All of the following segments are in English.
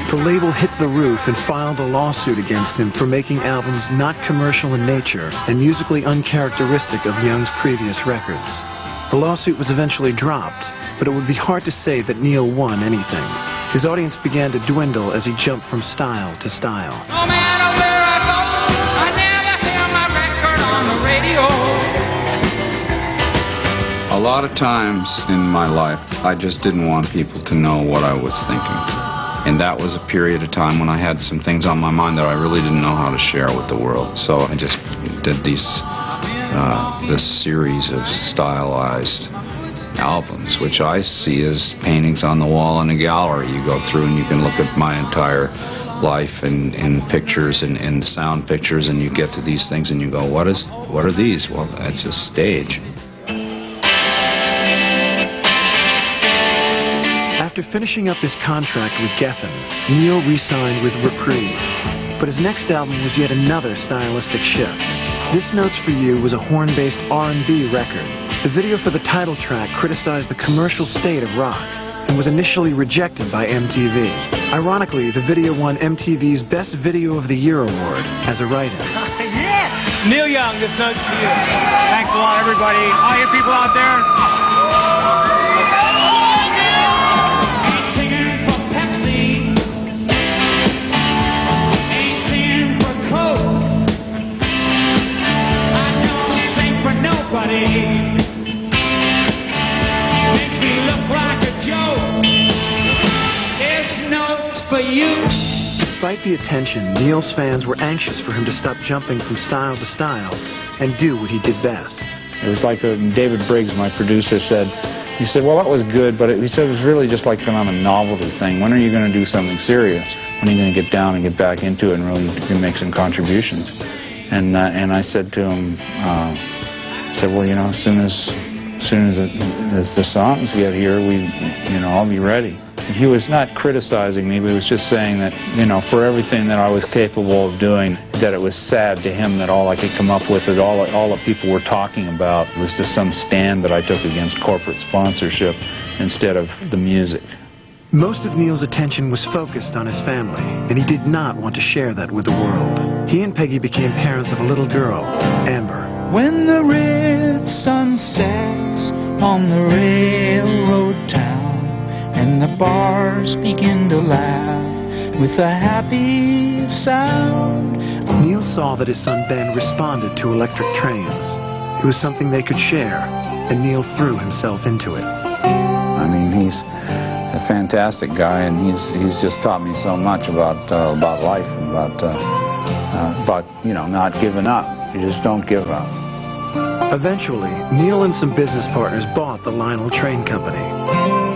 the label hit the roof and filed a lawsuit against him for making albums not commercial in nature and musically uncharacteristic of Young's previous records. The lawsuit was eventually dropped, but it would be hard to say that Neil won anything. His audience began to dwindle as he jumped from style to style. No matter where I go, I never hear my record on the radio. A lot of times in my life, I just didn't want people to know what I was thinking. And that was a period of time when I had some things on my mind that I really didn't know how to share with the world. So I just did this series of stylized albums, which I see as paintings on the wall in a gallery. You go through and you can look at my entire life in pictures and sound pictures, and you get to these things and you go, what are these? Well, that's a stage. After finishing up his contract with Geffen, Neil re-signed with Reprise. But his next album was yet another stylistic shift. This Notes for You was a horn-based R&B record. The video for the title track criticized the commercial state of rock and was initially rejected by MTV. Ironically, the video won MTV's Best Video of the Year award as a write-in. Yeah! Neil Young, This Notes for You. Thanks a lot, everybody. All you people out there. Despite the attention, Neil's fans were anxious for him to stop jumping from style to style and do what he did best. It was like David Briggs, my producer, said. He said, well, that was good, but he said it was really just like kind of a novelty thing. When are you going to do something serious? When are you going to get down and get back into it and really make some contributions? And I said to him, well, you know, as soon as the songs get here, I'll be ready. He was not criticizing me, but he was just saying that, you know, for everything that I was capable of doing, that it was sad to him that all I could come up with, that all the people were talking about was just some stand that I took against corporate sponsorship instead of the music. Most of Neil's attention was focused on his family, and he did not want to share that with the world. He and Peggy became parents of a little girl, Amber. When the red sun sets on the railroad town, and the bars begin to laugh with a happy sound. Neil saw that his son Ben responded to electric trains. It was something they could share, and Neil threw himself into it. I mean, he's a fantastic guy, and he's just taught me so much about life, about you know, not giving up. You just don't give up. Eventually, Neil and some business partners bought the Lionel Train Company.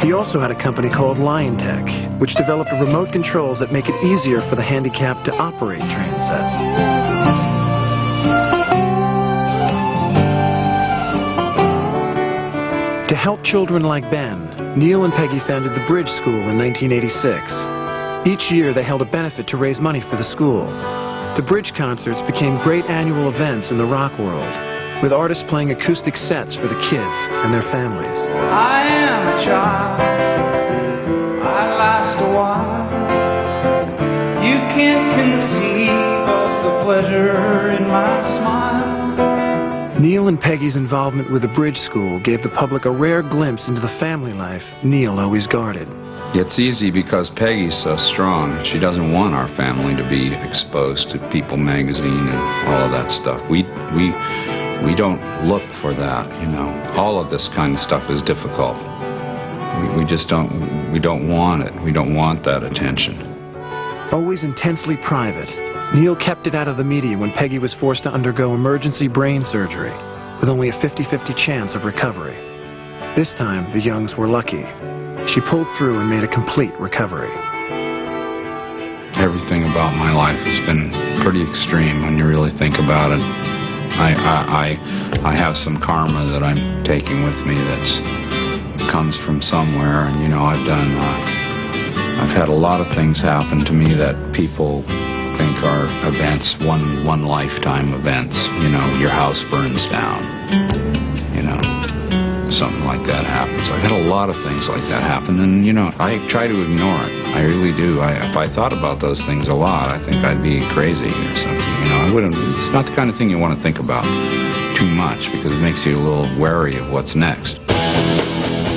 He also had a company called Lion Tech, which developed remote controls that make it easier for the handicapped to operate train sets. To help children like Ben, Neil and Peggy founded the Bridge School in 1986. Each year they held a benefit to raise money for the school. The Bridge concerts became great annual events in the rock world, with artists playing acoustic sets for the kids and their families. I am a child, I last a while. You can't conceive of the pleasure in my smile. Neil and Peggy's involvement with the Bridge School gave the public a rare glimpse into the family life Neil always guarded. It's easy because Peggy's so strong. She doesn't want our family to be exposed to People magazine and all of that stuff. We don't look for that, you know. All of this kind of stuff is difficult. We just don't want it. We don't want that attention. Always intensely private, Neil kept it out of the media when Peggy was forced to undergo emergency brain surgery, with only a 50-50 chance of recovery. This time, the Youngs were lucky. She pulled through and made a complete recovery. Everything about my life has been pretty extreme when you really think about it. I have some karma that I'm taking with me that comes from somewhere, and you know, I've had a lot of things happen to me that people think are events, one lifetime events. You know, your house burns down, you know, something like that happens. I've had a lot of things like that happen, and you know, I try to ignore it. I really do. If I thought about those things a lot, I think I'd be crazy or something. You know, I wouldn't. It's not the kind of thing you want to think about too much because it makes you a little wary of what's next.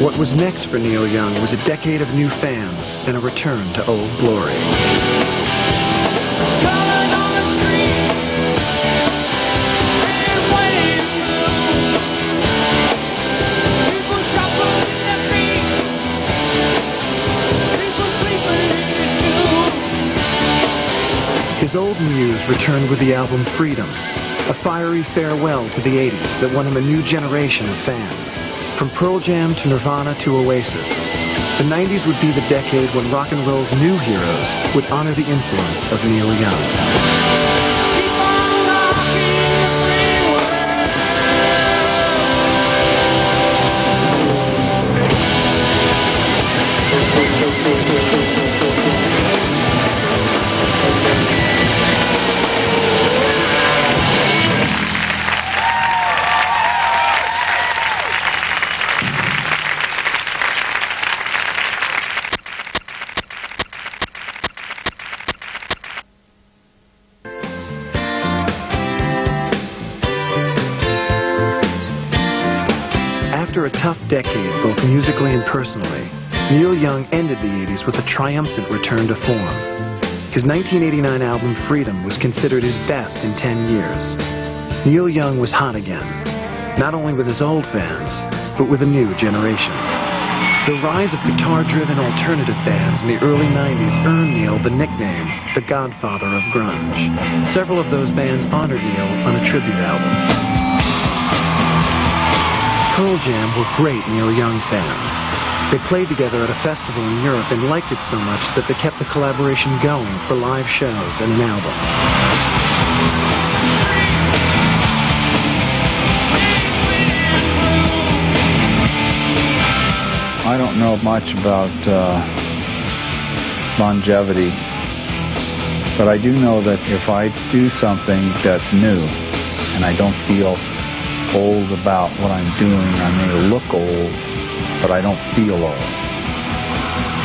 What was next for Neil Young was a decade of new fans and a return to old glory. His old muse returned with the album Freedom, a fiery farewell to the 80s that won him a new generation of fans. From Pearl Jam to Nirvana to Oasis, the 90s would be the decade when rock and roll's new heroes would honor the influence of Neil Young. After a tough decade, both musically and personally, Neil Young ended the 80s with a triumphant return to form. His 1989 album Freedom was considered his best in 10 years. Neil Young was hot again, not only with his old fans, but with a new generation. The rise of guitar-driven alternative bands in the early 90s earned Neil the nickname, the Godfather of Grunge. Several of those bands honored Neil on a tribute album. Pearl Jam were great Neil Young fans. They played together at a festival in Europe and liked it so much that they kept the collaboration going for live shows and an album. I don't know much about longevity, but I do know that if I do something that's new and I don't feel old about what I'm doing, I may look old, but I don't feel old.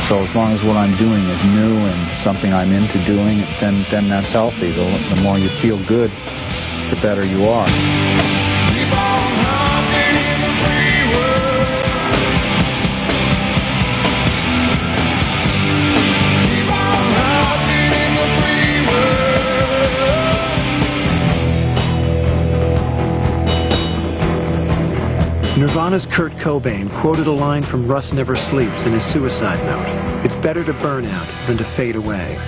So as long as what I'm doing is new and something I'm into doing, then that's healthy. The more you feel good, the better you are. Nirvana's Kurt Cobain quoted a line from Russ Never Sleeps in his suicide note. It's better to burn out than to fade away.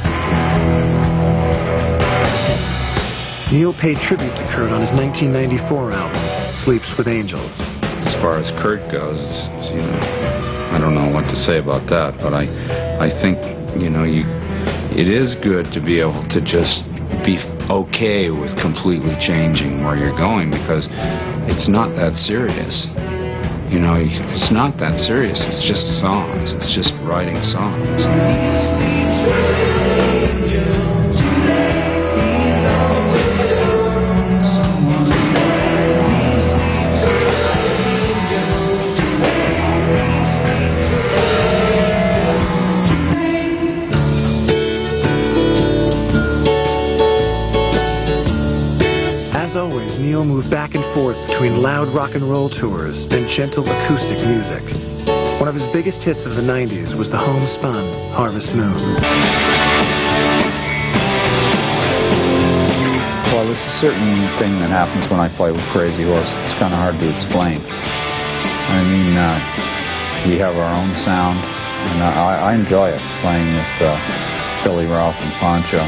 Neil paid tribute to Kurt on his 1994 album, Sleeps with Angels. As far as Kurt goes, you know, I don't know what to say about that, but I think, you know, it is good to be able to just be okay with completely changing where you're going, because it's not that serious. You know, it's not that serious. It's just songs. It's just writing songs. Neil moved back and forth between loud rock and roll tours and gentle acoustic music. One of his biggest hits of the 90s was the homespun Harvest Moon. Well, there's a certain thing that happens when I play with Crazy Horse. It's kind of hard to explain. I mean, we have our own sound, and I enjoy it, playing with Billy, Ralph, and Pancho.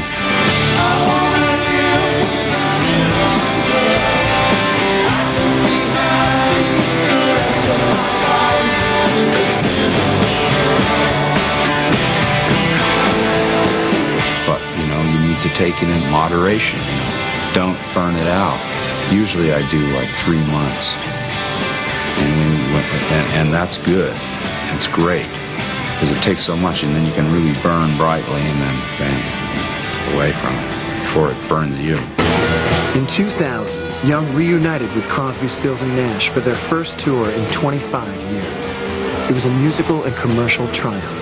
Take it in moderation. Don't burn it out. Usually I do like 3 months, and that's good. It's great because it takes so much, and then you can really burn brightly, and then bang, away from it before it burns you. In 2000, Young reunited with Crosby, Stills and Nash for their first tour in 25 years. It was a musical and commercial triumph.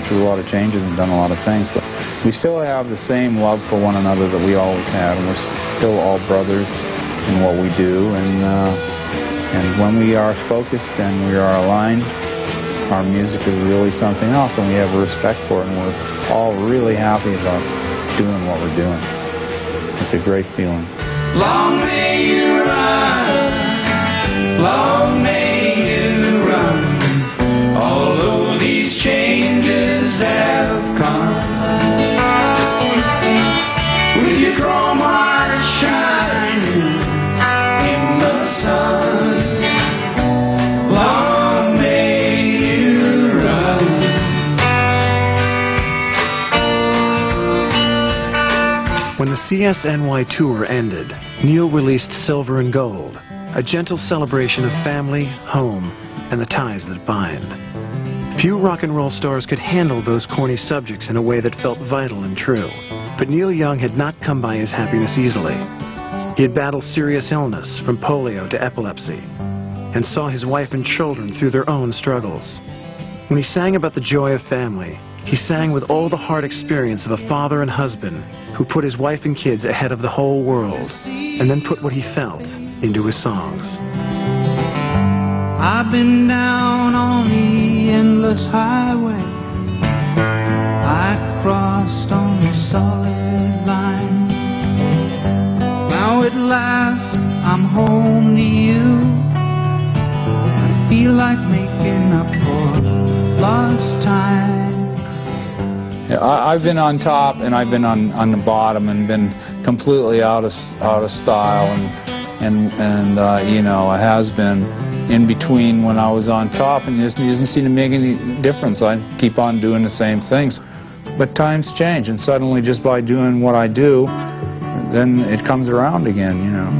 through a lot of changes and done a lot of things, but we still have the same love for one another that we always had, and we're still all brothers in what we do, and when we are focused and we are aligned, our music is really something else, and we have a respect for it, and we're all really happy about doing what we're doing. It's a great feeling. Long may you run, long may you run, although these changes have come. With your chrome heart shining in the sun, long may you run. When the CSNY tour ended, Neil released Silver and Gold, a gentle celebration of family, home, and the ties that bind. Few rock and roll stars could handle those corny subjects in a way that felt vital and true. But Neil Young had not come by his happiness easily. He had battled serious illness, from polio to epilepsy, and saw his wife and children through their own struggles. When he sang about the joy of family, he sang with all the hard experience of a father and husband who put his wife and kids ahead of the whole world, and then put what he felt into his songs. I've been down on the endless highway. I crossed on the solid line. Now at last I'm home to you. I feel like making up for lost time. Yeah, I've been on top and I've been on the bottom and been completely out of style, and you know, it has been in between when I was on top, and it doesn't seem to make any difference. I keep on doing the same things, but times change, and suddenly just by doing what I do, then it comes around again, you know.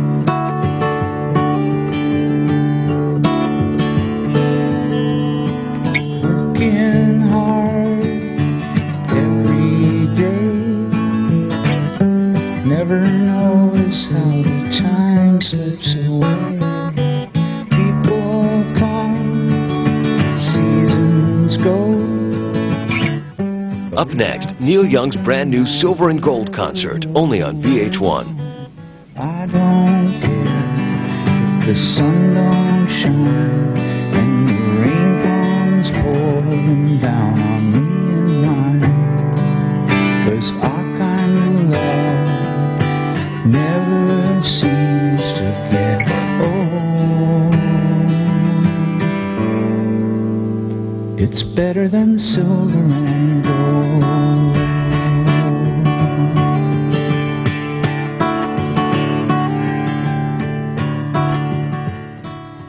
Never notice how the time slips away. People come, seasons go. Up next, Neil Young's brand new Silver and Gold concert, only on VH1. I don't care if the sun don't shine and the rain comes pouring down on me and mine, 'cause our kind of love never seems to get old. It's better than silver and